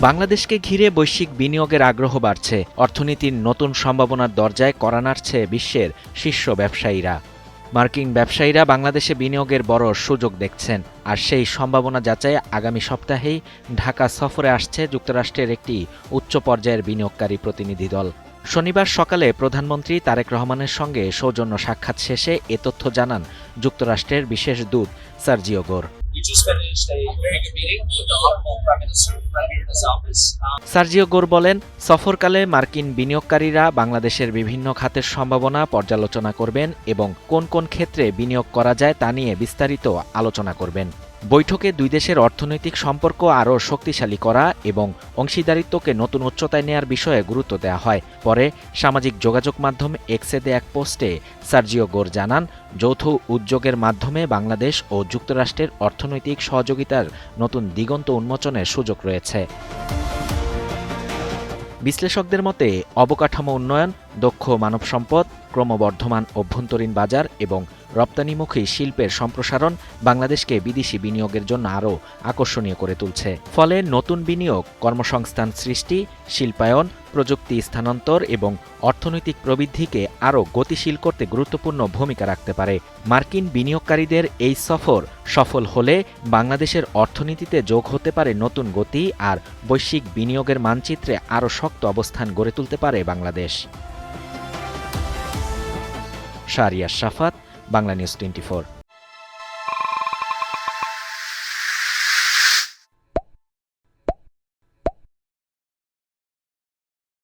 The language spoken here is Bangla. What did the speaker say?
বাংলাদেশকে ঘিরে বৈশ্বিক বিনিয়োগের আগ্রহ বাড়ছে। অর্থনীতির নতুন সম্ভাবনার দরজায় কড়া নাড়ছে বিশ্বের শীর্ষ ব্যবসায়ীরা। মার্কিন ব্যবসায়ীরা বাংলাদেশে বিনিয়োগের বড় সুযোগ দেখছেন, আর সেই সম্ভাবনা যাচাইয়ে আগামী সপ্তাহেই ঢাকা সফরে আসছে যুক্তরাষ্ট্রের একটি উচ্চ পর্যায়ের বিনিয়োগকারী প্রতিনিধি দল। শনিবার সকালে প্রধানমন্ত্রী তারেক রহমানের সঙ্গে সৌজন্য সাক্ষাৎ শেষে এ তথ্য জানান যুক্তরাষ্ট্রের বিশেষ দূত সার্জিও গোর। সার্জিও গোর বলেন, সফরকালে মার্কিন বিনিয়োগকারীরা বাংলাদেশের বিভিন্ন খাতের সম্ভাবনা পর্যালোচনা করবেন এবং কোন কোন ক্ষেত্রে বিনিয়োগ করা যায় তা নিয়ে বিস্তারিত আলোচনা করবেন। বৈঠকে দুই দেশের অর্থনৈতিক সম্পর্ক আরও শক্তিশালী করা এবং অংশীদারিত্বকে নতুন উচ্চতায় নেয়ার বিষয়ে গুরুত্ব দেওয়া হয়। পরে সামাজিক যোগাযোগ মাধ্যম এক্সে দেয়া এক পোস্টে সার্জিও গোর জানান, যৌথ উদ্যোগের মাধ্যমে বাংলাদেশ ও যুক্তরাষ্ট্রের অর্থনৈতিক সহযোগিতার নতুন দিগন্ত উন্মোচনের সুযোগ রয়েছে। বিশ্লেষকদের মতে অবকাঠামো উন্নয়ন, দক্ষ মানব সম্পদ, ক্রমবর্ধমান অভ্যন্তরীণ বাজার এবং রপ্তানিমুখী শিল্পের সম্প্রসারণ বাংলাদেশকে বিদেশি বিনিয়োগের জন্য আরও আকর্ষণীয় করে তুলছে। ফলে নতুন বিনিয়োগ, কর্মসংস্থান সৃষ্টি, শিল্পায়ন, প্রযুক্তি স্থানান্তর এবং অর্থনৈতিক প্রবৃদ্ধিকে আরও গতিশীল করতে গুরুত্বপূর্ণ ভূমিকা রাখতে পারে। মার্কিন বিনিয়োগকারীদের এই সফর সফল হলে বাংলাদেশের অর্থনীতিতে যোগ হতে পারে নতুন গতি, আর বৈশ্বিক বিনিয়োগের মানচিত্রে আরও শক্ত অবস্থান গড়ে তুলতে পারে বাংলাদেশ। শাহরিয়ার শাফাত, বাংলা নিউজ 24।